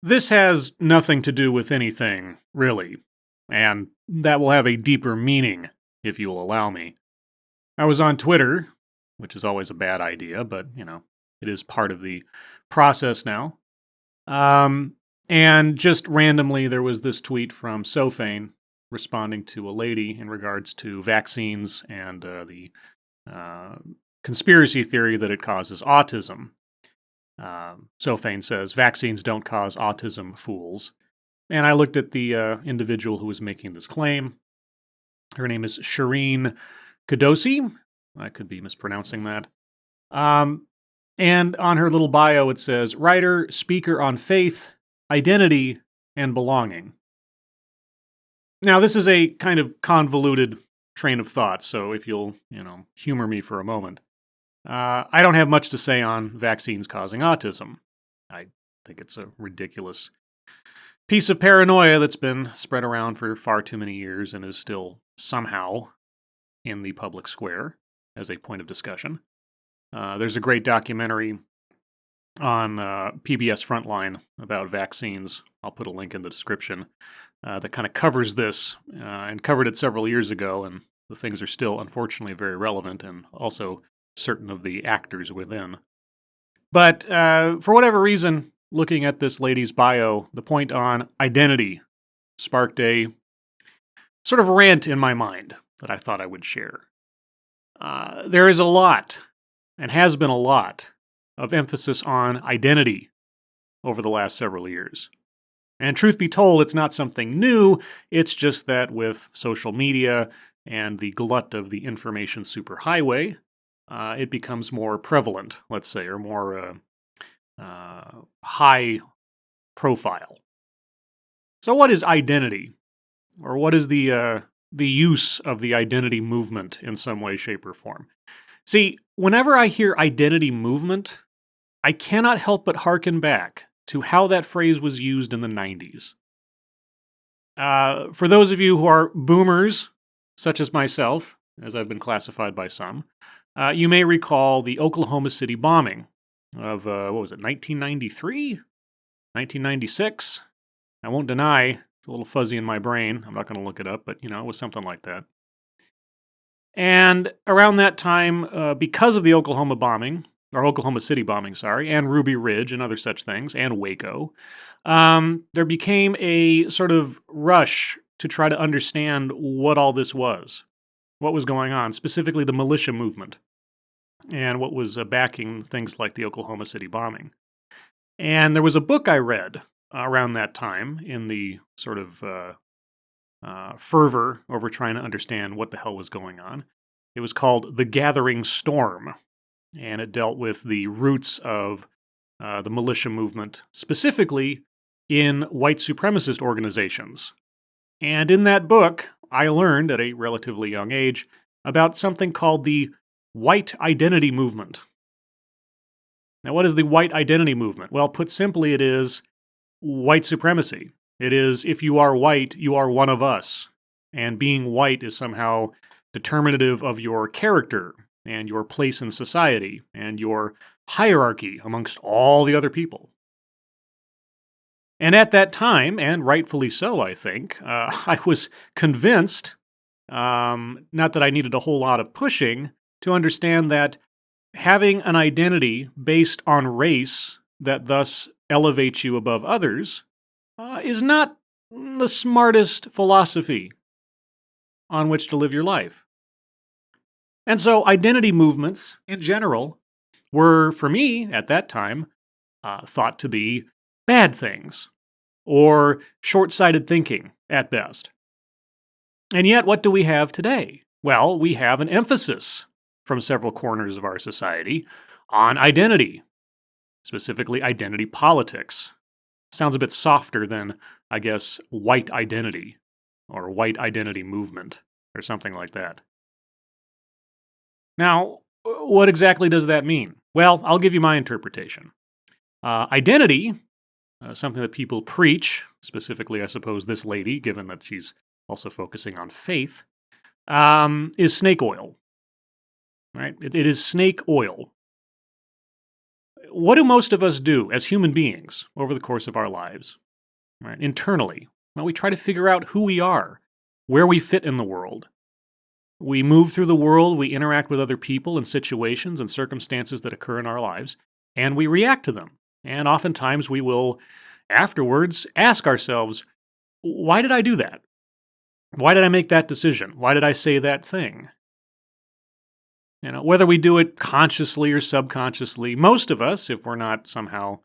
This has nothing to do with anything, really, and that will have a deeper meaning, if you'll allow me. I was on Twitter, which is always a bad idea, but, it is part of the process now. And just randomly, there was this tweet from Sophane responding to a lady in regards to vaccines and the conspiracy theory that it causes autism. Sophane says, vaccines don't cause autism, fools. And I looked at the individual who was making this claim. Her name is Shireen Kadosi. I could be mispronouncing that. And on her little bio, it says, writer, speaker on faith, identity, and belonging. Now, this is a kind of convoluted train of thought, so if you'll, humor me for a moment. I don't have much to say on vaccines causing autism. I think it's a ridiculous piece of paranoia that's been spread around for far too many years and is still somehow in the public square as a point of discussion. There's a great documentary on PBS Frontline about vaccines. I'll put a link in the description that kind of covers this and covered it several years ago, and the things are still, unfortunately, very relevant and also certain of the actors within. But for whatever reason, looking at this lady's bio, the point on identity sparked a sort of rant in my mind that I thought I would share. There is a lot, and has been a lot, of emphasis on identity over the last several years. And truth be told, it's not something new, it's just that with social media and the glut of the information superhighway, it becomes more prevalent, let's say, or more high profile. So what is identity? Or what is the use of the identity movement in some way, shape, or form? See, whenever I hear identity movement, I cannot help but hearken back to how that phrase was used in the 90s. For those of you who are boomers, such as myself, as I've been classified by some, you may recall the Oklahoma City bombing of, 1993? 1996? I won't deny, it's a little fuzzy in my brain. I'm not going to look it up, but, it was something like that. And around that time, because of the Oklahoma City bombing, and Ruby Ridge and other such things, and Waco, there became a sort of rush to try to understand what all this was, what was going on, specifically the militia movement, and what was backing things like the Oklahoma City bombing. And there was a book I read around that time in the sort of fervor over trying to understand what the hell was going on. It was called The Gathering Storm, and it dealt with the roots of the militia movement, specifically in white supremacist organizations. And in that book, I learned at a relatively young age about something called the white identity movement. Now, what is the white identity movement? Well, put simply, it is white supremacy. It is, if you are white, you are one of us. And being white is somehow determinative of your character and your place in society and your hierarchy amongst all the other people. And at that time, and rightfully so, I think, I was convinced, not that I needed a whole lot of pushing, to understand that having an identity based on race that thus elevates you above others is not the smartest philosophy on which to live your life. And so identity movements, in general, were, for me, at that time, thought to be bad things, or short-sighted thinking, at best. And yet, what do we have today? Well, we have an emphasis from several corners of our society on identity, specifically identity politics. Sounds a bit softer than, I guess, white identity, or white identity movement, or something like that. Now, what exactly does that mean? Well, I'll give you my interpretation. Identity, something that people preach, specifically, I suppose, this lady, given that she's also focusing on faith, is snake oil. Right? It is snake oil. what do most of us do as human beings over the course of our lives? Right? Internally, well, we try to figure out who we are, where we fit in the world. We move through the world, we interact with other people and situations and circumstances that occur in our lives, and we react to them. And oftentimes we will, afterwards, ask ourselves, why did I do that? Why did I make that decision? Why did I say that thing? Whether we do it consciously or subconsciously, most of us, if we're not somehow,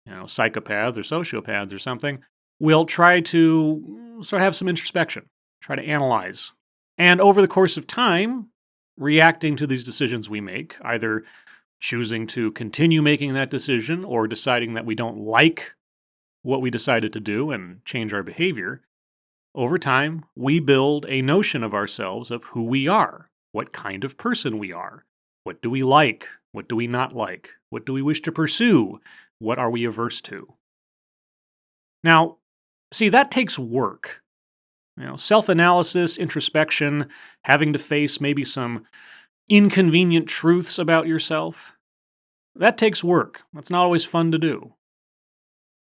psychopaths or sociopaths or something, will try to sort of have some introspection, try to analyze. And over the course of time, reacting to these decisions we make, either choosing to continue making that decision or deciding that we don't like what we decided to do and change our behavior, over time, we build a notion of ourselves of who we are, what kind of person we are. What do we like? What do we not like? What do we wish to pursue? What are we averse to? Now, see, that takes work. Self-analysis, introspection, having to face maybe some inconvenient truths about yourself. That takes work. That's not always fun to do.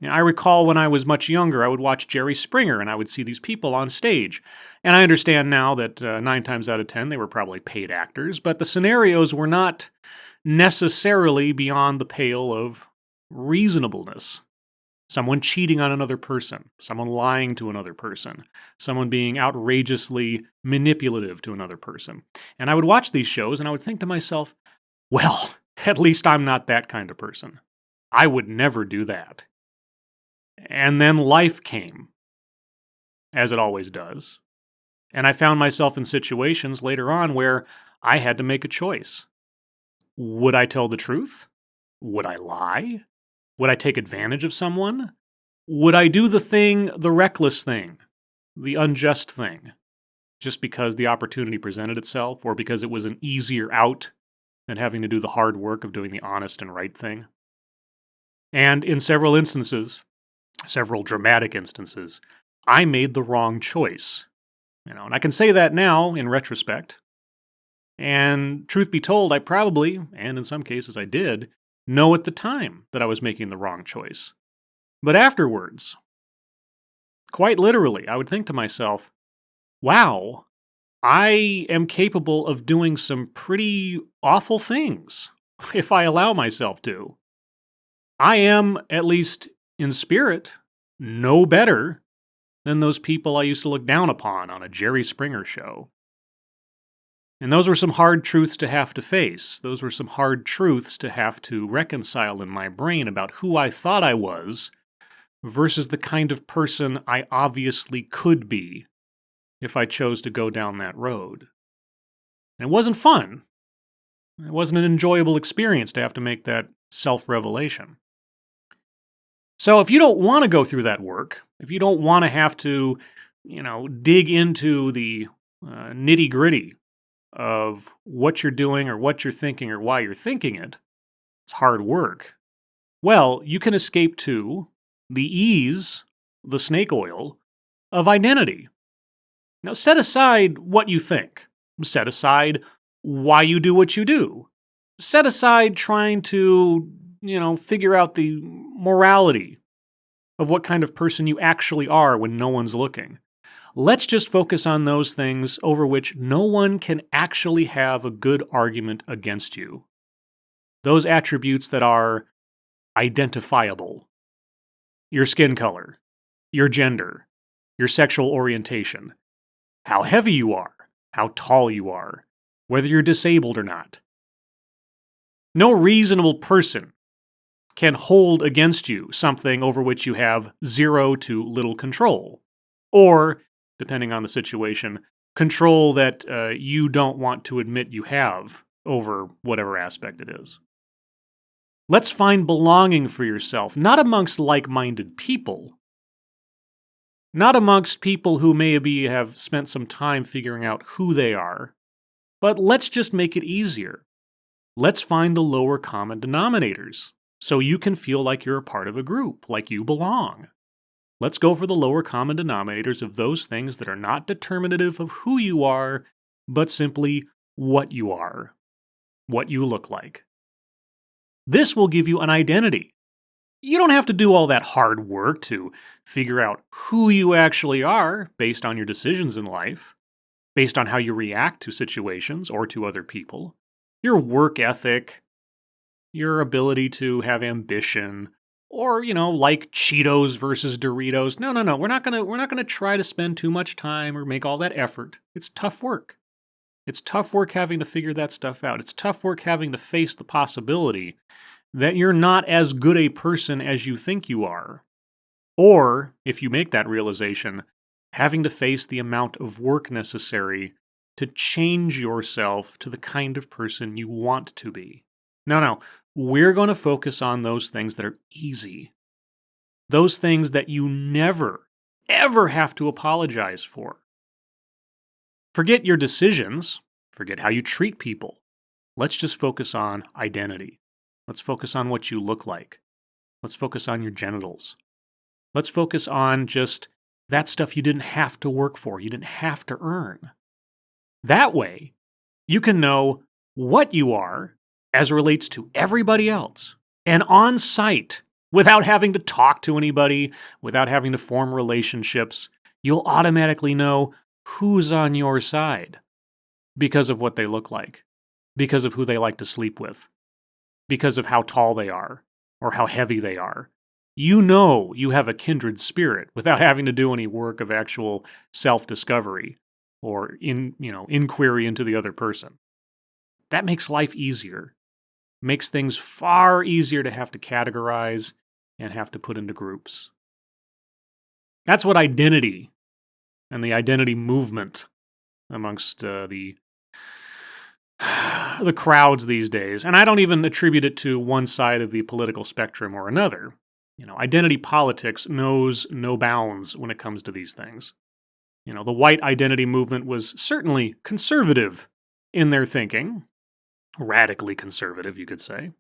I recall when I was much younger, I would watch Jerry Springer and I would see these people on stage. And I understand now that 9 times out of 10 they were probably paid actors, but the scenarios were not necessarily beyond the pale of reasonableness. Someone cheating on another person, someone lying to another person, someone being outrageously manipulative to another person. And I would watch these shows and I would think to myself, well, at least I'm not that kind of person. I would never do that. And then life came, as it always does. And I found myself in situations later on where I had to make a choice. Would I tell the truth? Would I lie? Would I take advantage of someone? Would I do the reckless thing, the unjust thing, just because the opportunity presented itself or because it was an easier out than having to do the hard work of doing the honest and right thing? And in several instances, several dramatic instances, I made the wrong choice. And I can say that now in retrospect. And truth be told, I probably, and in some cases I did, know at the time that I was making the wrong choice. But afterwards, quite literally, I would think to myself, wow, I am capable of doing some pretty awful things if I allow myself to. I am, at least in spirit, no better than those people I used to look down upon on a Jerry Springer show. And those were some hard truths to have to face. Those were some hard truths to have to reconcile in my brain about who I thought I was versus the kind of person I obviously could be if I chose to go down that road. And it wasn't fun. It wasn't an enjoyable experience to have to make that self-revelation. So if you don't want to go through that work, if you don't want to have to, dig into the nitty-gritty of what you're doing or what you're thinking or why you're thinking it, it's hard work. Well, you can escape to the ease, the snake oil, of identity. Now, set aside what you think. Set aside why you do what you do. Set aside trying to, figure out the morality of what kind of person you actually are when no one's looking. Let's just focus on those things over which no one can actually have a good argument against you. Those attributes that are identifiable. Your skin color, your gender, your sexual orientation, how heavy you are, how tall you are, whether you're disabled or not. No reasonable person can hold against you something over which you have zero to little control. Or, depending on the situation, control that you don't want to admit you have over whatever aspect it is. Let's find belonging for yourself, not amongst like-minded people, not amongst people who maybe have spent some time figuring out who they are, but let's just make it easier. Let's find the lower common denominators so you can feel like you're a part of a group, like you belong. Let's go for the lower common denominators of those things that are not determinative of who you are, but simply what you are, what you look like. This will give you an identity. You don't have to do all that hard work to figure out who you actually are based on your decisions in life, based on how you react to situations or to other people, your work ethic, your ability to have ambition, or, like Cheetos versus Doritos. No. We're not gonna try to spend too much time or make all that effort. It's tough work. It's tough work having to figure that stuff out. It's tough work having to face the possibility that you're not as good a person as you think you are. Or, if you make that realization, having to face the amount of work necessary to change yourself to the kind of person you want to be. No. We're going to focus on those things that are easy. Those things that you never, ever have to apologize for. Forget your decisions. Forget how you treat people. Let's just focus on identity. Let's focus on what you look like. Let's focus on your genitals. Let's focus on just that stuff you didn't have to work for, you didn't have to earn. That way, you can know what you are as relates to everybody else, and on sight, without having to talk to anybody, without having to form relationships, you'll automatically know who's on your side because of what they look like, because of who they like to sleep with, because of how tall they are or how heavy they are. You know you have a kindred spirit without having to do any work of actual self-discovery or inquiry into the other person. That makes life easier. Makes things far easier to have to categorize and have to put into groups. That's what identity and the identity movement amongst the crowds these days, and I don't even attribute it to one side of the political spectrum or another. Identity politics knows no bounds when it comes to these things. The white identity movement was certainly conservative in their thinking, radically conservative, you could say.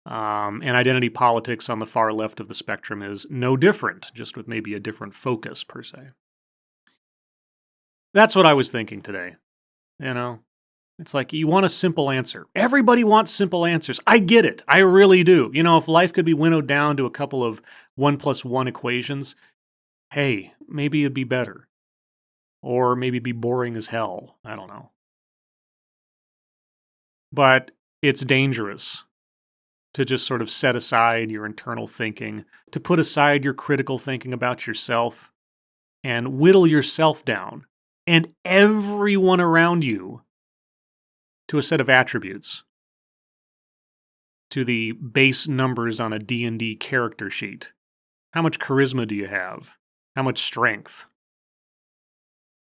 And identity politics on the far left of the spectrum is no different, just with maybe a different focus, per se. That's what I was thinking today. It's like you want a simple answer. Everybody wants simple answers. I get it. I really do. If life could be winnowed down to a couple of 1+1 equations, hey, maybe it'd be better. Or maybe it'd be boring as hell. I don't know. But it's dangerous to just sort of set aside your internal thinking, to put aside your critical thinking about yourself, and whittle yourself down and everyone around you to a set of attributes, to the base numbers on a D&D character sheet. How much charisma do you have? How much strength?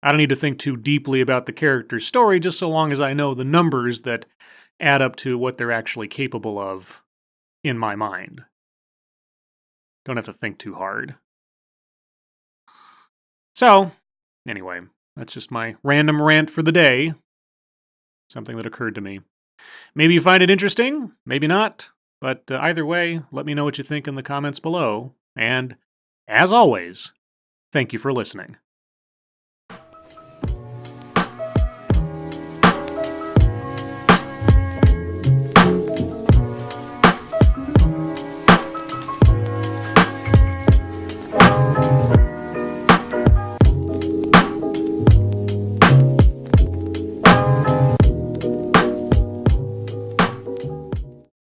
I don't need to think too deeply about the character's story, just so long as I know the numbers that add up to what they're actually capable of in my mind. Don't have to think too hard. So, anyway, that's just my random rant for the day. Something that occurred to me. Maybe you find it interesting, maybe not, but either way, let me know what you think in the comments below. And, as always, thank you for listening.